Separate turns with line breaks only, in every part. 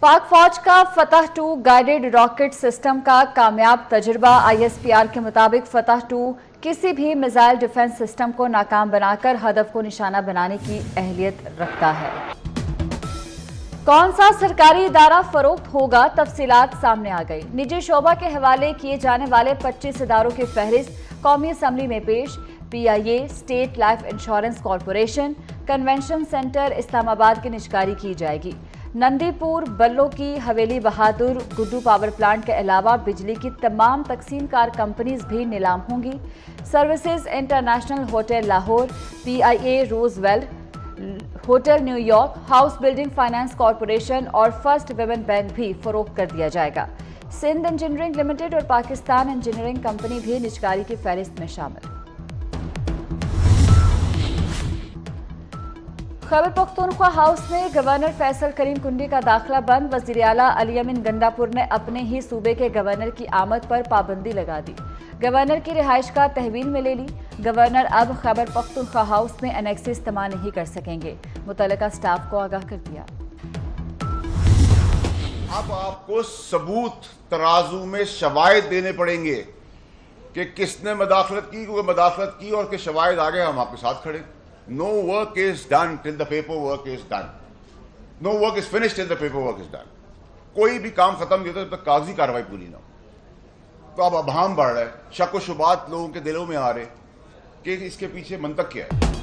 पाक फौज का फतह-2 गाइडेड रॉकेट सिस्टम का कामयाब तजुर्बा। ISPR के मुताबिक फतह-2 किसी भी मिसाइल डिफेंस सिस्टम को नाकाम बनाकर हदफ को निशाना बनाने की अहलियत रखता है। कौन सा सरकारी इदारा फरोख्त होगा, तफसीलात सामने आ गई। निजी शोबा के हवाले किए जाने वाले 25 इदारों की फहरिस्त कौमी असम्बली में पेश। PIA, state life insurance corporation, convention centre Islamabad की निजकारी की जाएगी। नंदीपुर, बल्लो की हवेली, बहादुर, गुड्डू पावर प्लांट के अलावा बिजली की तमाम तकसीम कार कंपनीज भी नीलाम होंगी। Services international hotel Lahore, PIA Roosevelt hotel New York, house building finance corporation और फर्स्ट विमेन बैंक भी फरोख्त कर दिया जाएगा। सिंध इंजीनियरिंग लिमिटेड और पाकिस्तान इंजीनियरिंग कंपनी भी निजकारी की फहरिस्त में शामिल। खैबर पख्तूनख्वा हाउस में गवर्नर फैसल करीम कुंडी का दाखिला बंद। वज़ीर आला अली अमीन गंडापुर ने अपने ही सूबे के गवर्नर की आमद पर पाबंदी लगा दी। गवर्नर की रिहाइश का तहवील में ले ली। गवर्नर अब खैबर पख्तूनख्वा हाउस में एनेक्सी इस्तेमाल नहीं कर सकेंगे। मुतल्लिका स्टाफ को आगाह कर दिया।
अब आपको सबूत तराजू में शवाहिद देने पड़ेंगे कि किसने मदाखलत की, क्योंकि मदाखलत की और के शवाहिद आ गए, हम आपके साथ खड़े। No work is done till the paperwork is done. No work is finished till the paperwork is done. कोई भी काम खत्म नहीं होता जब तक कागजी कार्रवाई पूरी ना हो। तो अब अभाम बढ़ रहा है, शक व शुबात लोगों के दिलों में आ रहे कि इसके पीछे मंतक क्या है।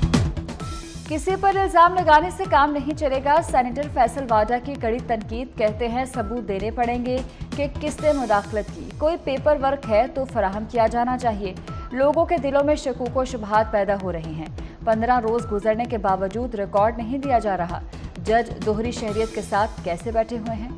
किसी पर इल्जाम लगाने से काम नहीं चलेगा। सेनेटर फैसल वाडा की कड़ी तनकीद, कहते हैं सबूत देने पड़ेंगे कि किसने मुदाखलत की। कोई पेपर वर्क है तो फराहम किया जाना चाहिए। लोगों के दिलों में शकूक व शुबहात पैदा हो रहे हैं। 15 रोज गुजरने के बावजूद रिकॉर्ड नहीं दिया जा रहा। जज दोहरी शहरियत के साथ कैसे बैठे हुए हैं।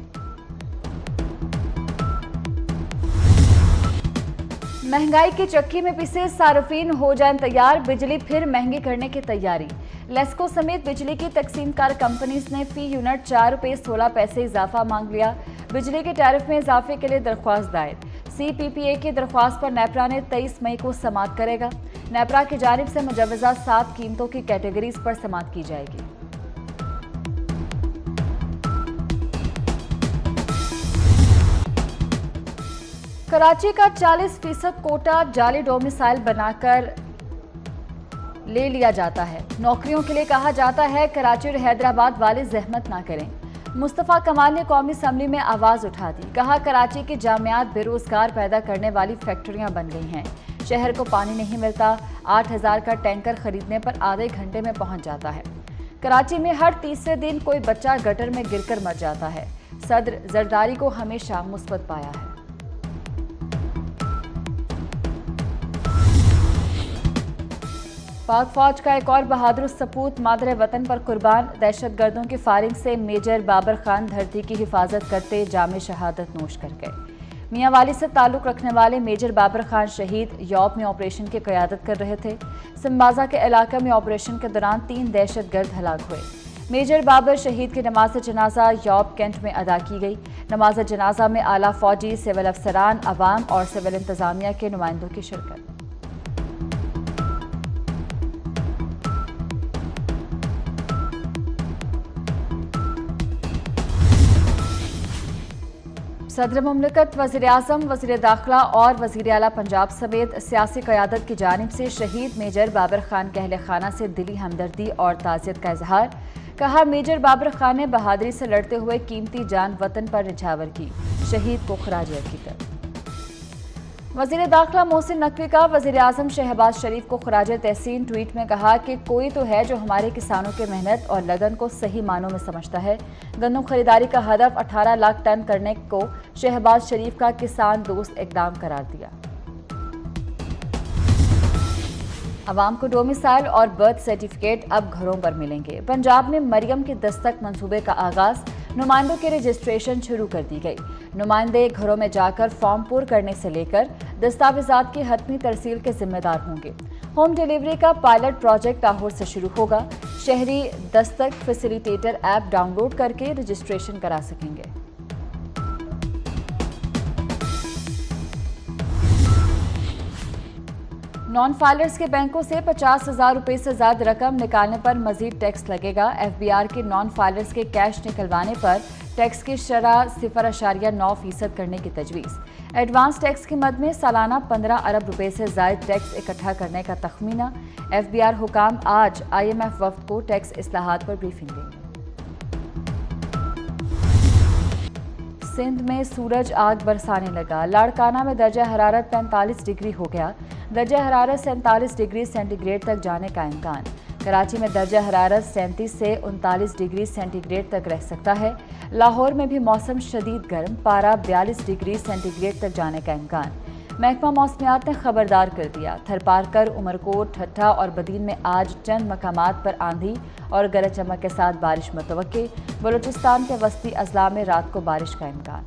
महंगाई की चक्की में पिसे सार्फिन हो जाएं तैयार। बिजली फिर महंगी करने की तैयारी। लेस्को समेत बिजली की तकसीमकार कंपनीज ने फी यूनिट 4 रुपये 16 पैसे इजाफा मांग लिया। बिजली के टैरिफ में इजाफे के लिए दरख्वास्त दायर। CPPA की दरख्वास्त पर नेपरा ने 23 मई को समाअत करेगा। नेपरा की जानिब से मुजवजा 7 कीमतों की कैटेगरीज पर समाअत की जाएगी। कराची का 40% कोटा जाली डोमिसाइल बनाकर ले लिया जाता है। नौकरियों के लिए कहा जाता है कराची और हैदराबाद वाले जहमत ना करें। मुस्तफ़ा कमाल ने कौमी असम्बली में आवाज़ उठा दी। कहा कराची की जामियात बेरोजगार पैदा करने वाली फैक्ट्रियां बन गई हैं। शहर को पानी नहीं मिलता। 8000 का टैंकर खरीदने पर आधे घंटे में पहुंच जाता है। कराची में हर तीसरे दिन कोई बच्चा गटर में गिरकर मर जाता है। सदर जरदारी को हमेशा मुस्बत पाया है। पाक फौज का एक और बहादुर सपूत मादर वतन पर कुर्बान। दहशतगर्दों की फायरिंग से मेजर बाबर खान धरती की हिफाजत करते जामे शहादत नोश कर गए। मियां वाली से ताल्लुक रखने वाले मेजर बाबर खान शहीद यूरोप में ऑपरेशन की क़यादत कर रहे थे। सिम्बाजा के इलाके में ऑपरेशन के दौरान 3 दहशतगर्द हलाक हुए। मेजर बाबर शहीद की नमाज जनाजा यूरोप कैंट में अदा की गई। नमाज जनाजा में आला फौजी, सिविल अफसरान, अवाम और सिविल इंतजामिया के नुमाइंदों की शिरकत। सदर मुमलिकत, वज़ीर आज़म, वज़ीर दाखिला और वज़ीर आला पंजाब समेत सियासी क़यादत की जानिब से शहीद मेजर बाबर खान के अहले खाना से दिली हमदर्दी और ताज़ियत का इजहार। कहा मेजर बाबर खान ने बहादुरी से लड़ते हुए कीमती जान वतन पर निछावर की। शहीद को खराज अक़ीदत। वज़ीर दाखिला मोहसिन नकवी का वज़ीर आज़म शहबाज शरीफ को खराज तहसीन। ट्वीट में कहा कि कोई तो है जो हमारे किसानों के मेहनत और लगन को सही मानों में समझता है। गंदम खरीदारी का हदफ 18 लाख टन करने को शहबाज शरीफ का किसान दोस्त इकदाम करार दिया। अवाम को डोमिसाइल और बर्थ सर्टिफिकेट अब घरों पर मिलेंगे। पंजाब में मरियम की दस्तक मंसूबे का आगाज। नुमाइंदों की रजिस्ट्रेशन शुरू कर दी गई। नुमाइंदे घरों में जाकर फॉर्म पुर करने से लेकर दस्तावेजात की हतमी तरसील के जिम्मेदार होंगे। होम डिलीवरी का पायलट प्रोजेक्ट लाहौर से शुरू होगा। शहरी दस्तक फैसिलिटेटर ऐप डाउनलोड करके रजिस्ट्रेशन करा सकेंगे। नॉन फाइलर्स के बैंकों से 50,000 रुपये से ज्यादा रकम निकालने पर मजीद टैक्स लगेगा। FBR के नॉन फाइलर्स के कैश निकलवाने पर टैक्स की शरह 0.9% करने की तजवीज़। एडवांस टैक्स की मद में सालाना 15 अरब रुपए से ज़ायद टैक्स इकट्ठा करने का तखमीना। FBR हुकाम आज IMF वफ्द को टैक्स इस्लाहात पर ब्रीफिंग देंगे। सिंध में सूरज आग बरसाने लगा। लाड़काना में दर्जा हरारत 45 डिग्री हो गया। दर्जा हरारत 47 डिग्री सेंटीग्रेड तक जाने का इम्कान। कराची में दर्जा हरारत 37 से 39 डिग्री सेंटीग्रेड तक रह सकता है। लाहौर में भी मौसम शदीद गर्म, पारा 42 डिग्री सेंटीग्रेड तक जाने का इम्कान। महकमा मौसमियात ने खबरदार कर दिया। थरपारकर, उमरकोट, ठट्ठा और बदीन में आज चंद मकामात पर आंधी और गरज चमक के साथ बारिश मुतवक्के। बलूचिस्तान के वस्ती अजला में रात को बारिश का इम्कान।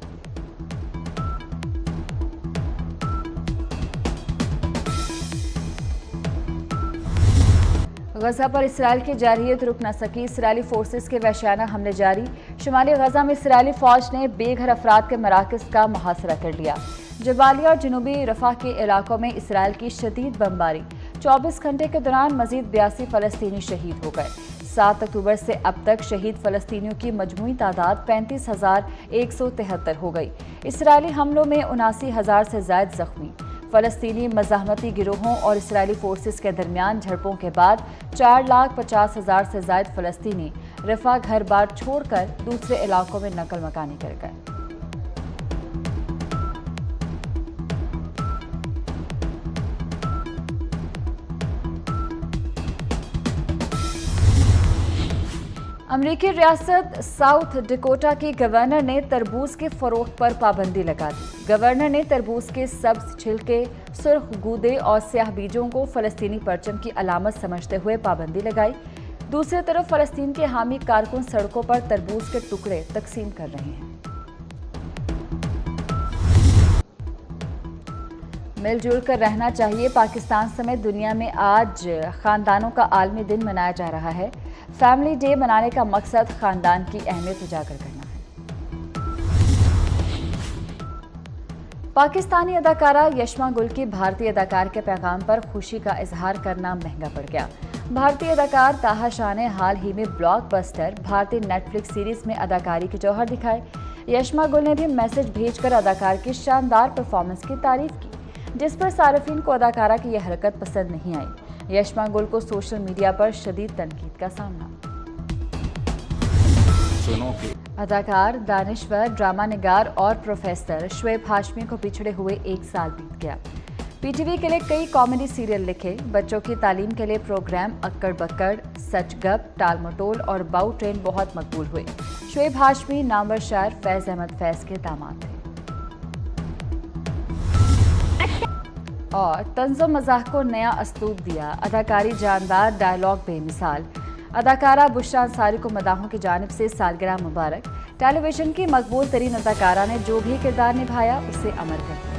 गजा पर इसराइल की जारहियत रुक न सकी। इसराइली फोर्सेस के वहशियाना हमले जारी। शुमाली गजा में इसराइली फौज ने बेघर अफराद के मराकज़ का मुहासरा कर लिया। जबालिया और जनूबी रफा के इलाकों में इसराइल की शदीद बमबारी। 24 घंटे के दौरान मजीद 82 फ़लस्तीनी शहीद हो गए। 7 अक्टूबर से अब तक शहीद फ़लस्तीनियों की मजमूई तादाद 35,173 हो गई। इसराइली हमलों में 79,000 से ज़ायद जख्मी। फ़लस्तीनी मज़ाहमती गिरोहों और इसराइली फोर्सेस के दरमियान झड़पों के बाद 4,50,000 से ज़ायद फ़लस्तीनी रफा घर बार छोड़कर दूसरे इलाकों में नकल मकानी कर गए। अमरीकी रियासत साउथ डकोटा की गवर्नर ने तरबूज के फरोख्त पर पाबंदी लगा दी। गवर्नर ने तरबूज के सब्ज छिलके, सुर्ख गूदे और स्याह बीजों को फ़लस्तीनी परचम की अलामत समझते हुए पाबंदी लगाई। दूसरी तरफ फ़लस्तीन के हामी कारकुन सड़कों पर तरबूज के टुकड़े तकसीम कर रहे हैं। मिलजुल कर रहना चाहिए। पाकिस्तान समेत दुनिया में आज खानदानों का आलमी दिन मनाया जा रहा है। फैमिली डे मनाने का मकसद खानदान की अहमियत उजागर करना है। पाकिस्तानी अदाकारा यशमा गुल की भारतीय अदाकार के पैगाम पर खुशी का इजहार करना महंगा पड़ गया। भारतीय अदाकार ताहा शाह ने हाल ही में ब्लॉकबस्टर भारतीय नेटफ्लिक्स सीरीज में अदाकारी के जौहर दिखाए। यशमा गुल ने भी मैसेज भेजकर अदाकार की शानदार परफॉर्मेंस की तारीफ की, जिस पर सार्फिन को अदाकारा की यह हरकत पसंद नहीं आई। यशमा गुल को सोशल मीडिया पर शदीद तनकीद का सामना। अदाकार, दानिश्वर, ड्रामा निगार और प्रोफेसर शुएब हाशमी को पिछड़े हुए 1 साल बीत गया। PTV के लिए कई कॉमेडी सीरियल लिखे। बच्चों की तालीम के लिए प्रोग्राम अक्कड़ बक्कड़, सच गप, टाल मटोल और बाऊ ट्रेन बहुत मकबूल हुए। शुएब हाशमी नामवर शायर फैज़ अहमद फैज़ के दामाद थे। और तंज़ो मज़ाह को नया असलूब दिया। अदाकारी जानदार, डायलॉग बेमिसाल। अदाकारा बुशरा अंसारी को मदाहों की जानिब से सालगिरह मुबारक। टेलीविजन की मकबूल तरीन अदाकारा ने जो भी किरदार निभाया उसे अमर कर दिया।